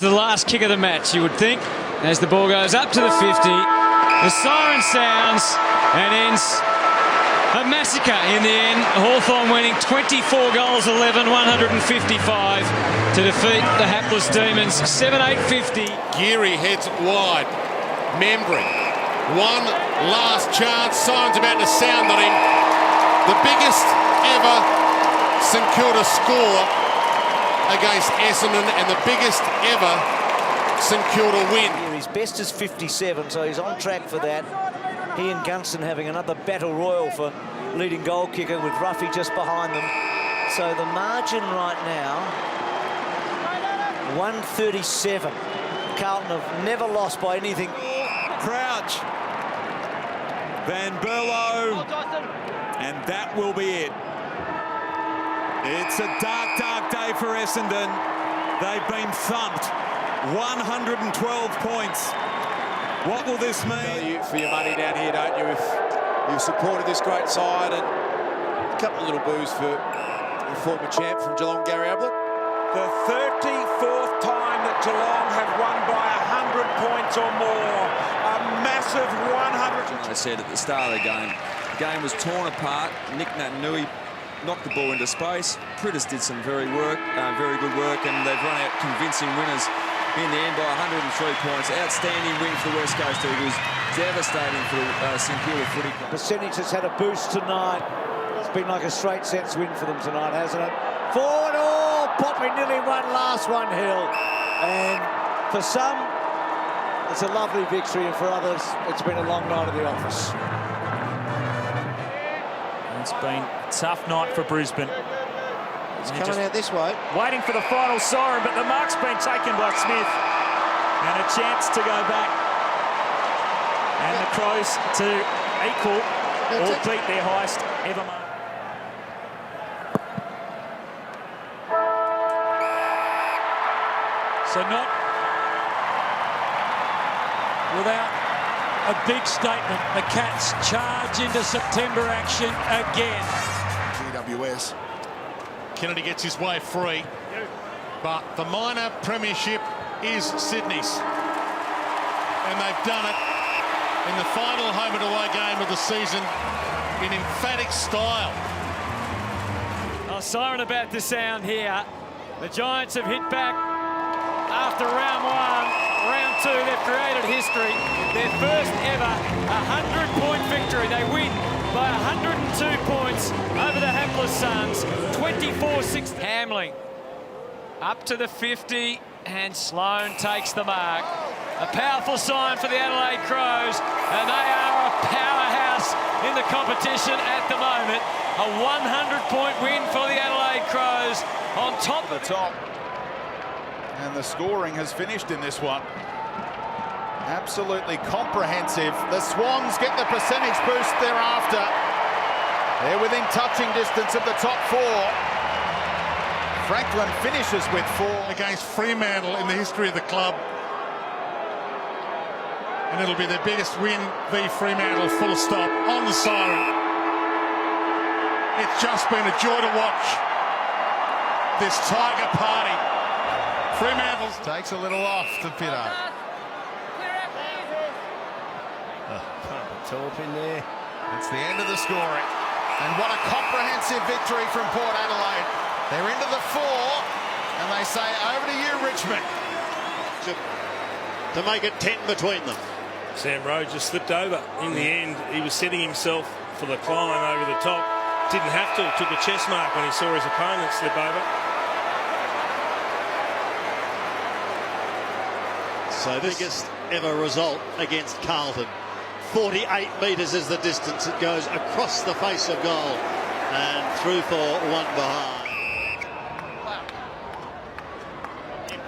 The last kick of the match, you would think, as the ball goes up to the 50. The siren sounds and ends a massacre in the end. Hawthorn winning 24 goals 11, 155 to defeat the hapless Demons 7-8-50. Geary heads wide. Membry. One last chance. Siren's about to sound on him. The biggest ever St Kilda score against Essendon and the biggest ever St Kilda win. His best is 57, so he's on track for that. He and Gunston having another battle royal for leading goal kicker with Ruffy just behind them. So the margin right now, 137. Carlton have never lost by anything. Crouch. Van Berlo. And that will be it. It's a dark, dark day for Essendon. They've been thumped. 112 points. What will this mean? Value for your money down here, don't you? If you've supported this great side, and a couple of little boos for the former champ from Geelong, Gary Ablett. The 34th time that Geelong have won by 100 points or more. A massive 100. I said at the start of the game was torn apart. Nick Natanui knocked the ball into space. Pritters did some very good work, and they've run out convincing winners in the end by 103 points. Outstanding win for the West Coast Eagles. Devastating for the St Kilda Footy Club. Percentage has had a boost tonight. It's been like a straight sets win for them tonight, hasn't it? Forward, oh, Poppy nearly won last one, Hill. And for some, it's a lovely victory, and for others, it's been a long night at the office. It's been a tough night for Brisbane. It's coming out this way. Waiting for the final siren, but the mark's been taken by Smith. And a chance to go back. And the Crows to equal or beat their highest ever mark. So not without a big statement. The Cats charge into September action again. GWS. Kennedy gets his way free, but the minor premiership is Sydney's, and they've done it in the final home and away game of the season in emphatic style. A siren about to sound here. The Giants have hit back after round one. Round two, they've created history. Their first ever 100-point victory. They win by 102 points over the hapless Suns. 24-6. Hamling up to the 50, and Sloane takes the mark. A powerful sign for the Adelaide Crows, and they are a powerhouse in the competition at the moment. A 100-point win for the Adelaide Crows on top. The top. And the scoring has finished in this one. Absolutely comprehensive. The Swans get the percentage boost thereafter. They're within touching distance of the top four. Franklin finishes with 4. Against Fremantle in the history of the club. And it'll be their biggest win v Fremantle, full stop, on the siren. It's just been a joy to watch this Tiger party. Fremantle Takes a little off to Pitto. Top in there. It's the end of the scoring. And what a comprehensive victory from Port Adelaide. They're into the 4, and they say, over to you, Richmond. to make it 10 between them. Sam Rowe just slipped over. In the end, he was setting himself for the climb over the top. Didn't have to. Took a chest mark when he saw his opponent slip over. So this biggest ever result against Carlton. 48 metres is the distance it goes across the face of goal and through for one behind.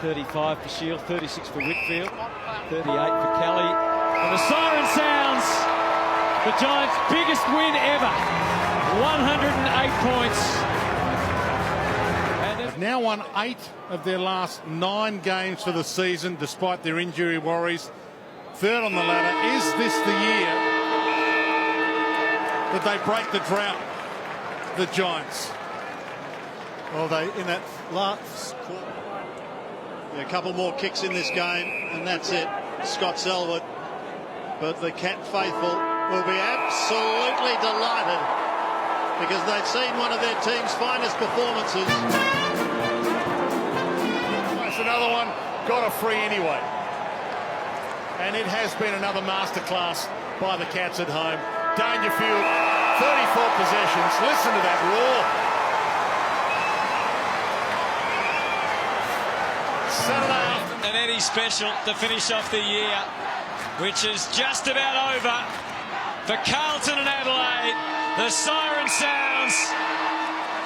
35 for Shield, 36 for Whitfield, 38 for Kelly. And the siren sounds. The Giants' biggest win ever. 108 points. They've now won 8 of their last 9 games for the season, despite their injury worries. Third on the ladder. Is this the year that they break the drought, the Giants? Well, they in that last quarter. A couple more kicks in this game, and that's it. Scott Selwood. But the Cat faithful will be absolutely delighted because they've seen one of their team's finest performances. That's another one, got a free anyway. And it has been another masterclass by the Cats at home. Dangerfield, 34 possessions. Listen to that roar. Saturday. An Eddie special to finish off the year, which is just about over for Carlton and Adelaide. The siren sounds,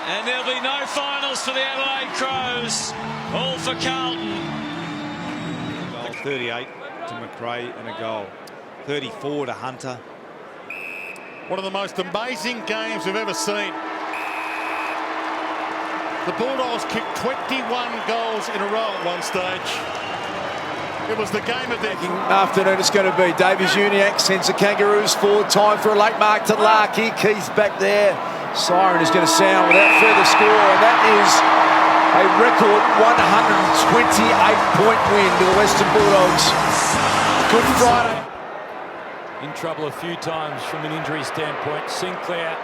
and there'll be no finals for the Adelaide Crows, all for Carlton. 38 to McRae and a goal. 34 to Hunter. One of the most amazing games we've ever seen. The Bulldogs kicked 21 goals in a row at one stage. It was the game of their afternoon it's going to be. Davies Uniacke sends the Kangaroos forward. Time for a late mark to Larkey. Keith back there. Siren is going to sound without further score, and that is a record 128-point win to the Western Bulldogs. Good Friday. In trouble a few times from an injury standpoint. Sinclair,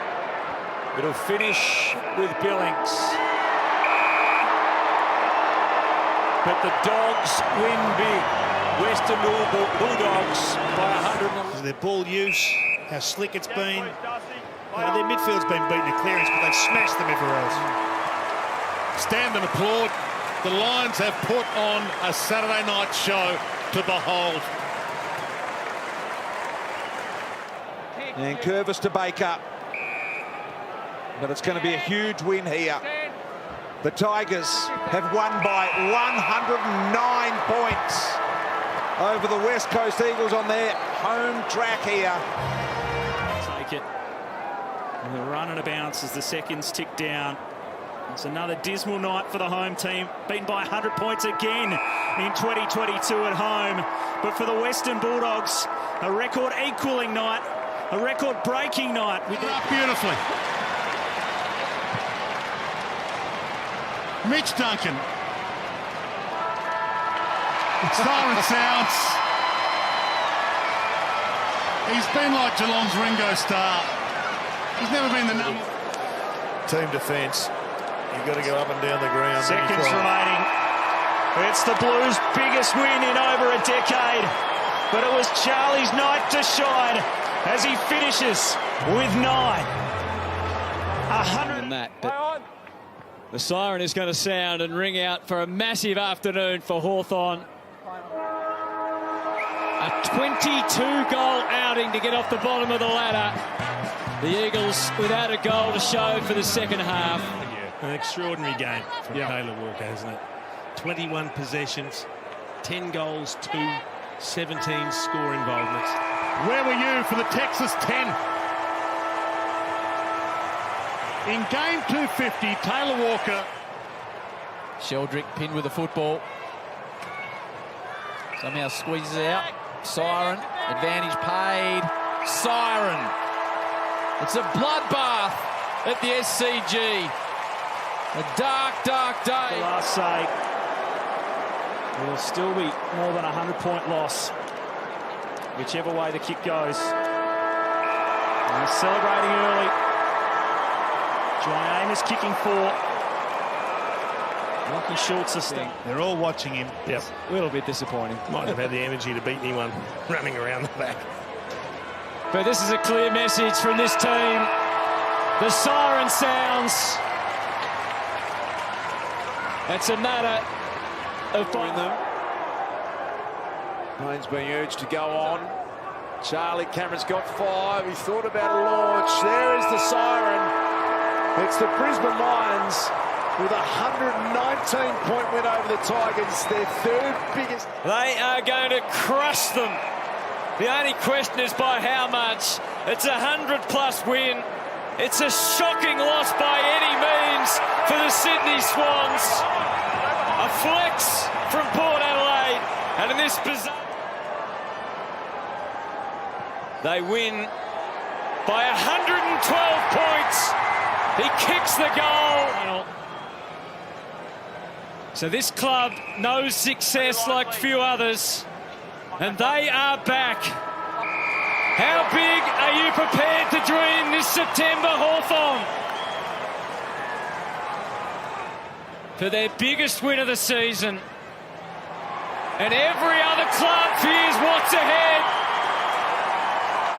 it'll finish with Billings. But the Dogs win big. Western Bulldogs by 100. Their ball use, how slick it's been. Their midfield's been beaten at clearance, but they've smashed them everywhere else. Stand and applaud. The Lions have put on a Saturday night show to behold. And Curvis to Baker. But it's going to be a huge win here. The Tigers have won by 109 points over the West Coast Eagles on their home track here. Take it. And the run and a bounce as the seconds tick down. It's another dismal night for the home team. Beaten by 100 points again in 2022 at home. But for the Western Bulldogs, a record equaling night, a record breaking night. With up beautifully. Mitch Duncan. Siren sounds. He's been like Geelong's Ringo Starr. He's never been the number. Team defence. You've got to go up and down the ground. Seconds remaining. It's the Blues' biggest win in over a decade. But it was Charlie's night to shine as he finishes with 9. 100. That, but the siren is going to sound and ring out for a massive afternoon for Hawthorn. A 22-goal outing to get off the bottom of the ladder. The Eagles without a goal to show for the second half. Yeah, an extraordinary game from Taylor Walker, hasn't it? 21 possessions, 10 goals, 2, 17 score involvements. Where were you for the Texas 10? In game 250, Taylor Walker. Sheldrick pinned with the football. Somehow squeezes out. Siren. Advantage paid. Siren. It's a bloodbath at the SCG. A dark, dark day. The last say. Will still be more than a 100-point loss. Whichever way the kick goes. And they're celebrating early. John Amos kicking 4. Lockie Schultz is staying. They're all watching him. Yep. A little bit disappointing. Might have had the energy to beat anyone running around the back. But this is a clear message from this team. The siren sounds. It's a matter of In them. Payne's being urged to go on. Charlie Cameron's got 5. He thought about a launch. There is the siren. It's the Brisbane Lions with a 119-point win over the Tigers, their 3rd biggest. They are going to crush them. The only question is by how much. It's a 100-plus win. It's a shocking loss by any means for the Sydney Swans. A flex from Port Adelaide, and in this bizarre, they win by 112 points. He kicks the goal. So this club knows success like few others, and they are back. How big are you prepared to dream this September, Hawthorn? For their biggest win of the season. And every other club fears what's ahead.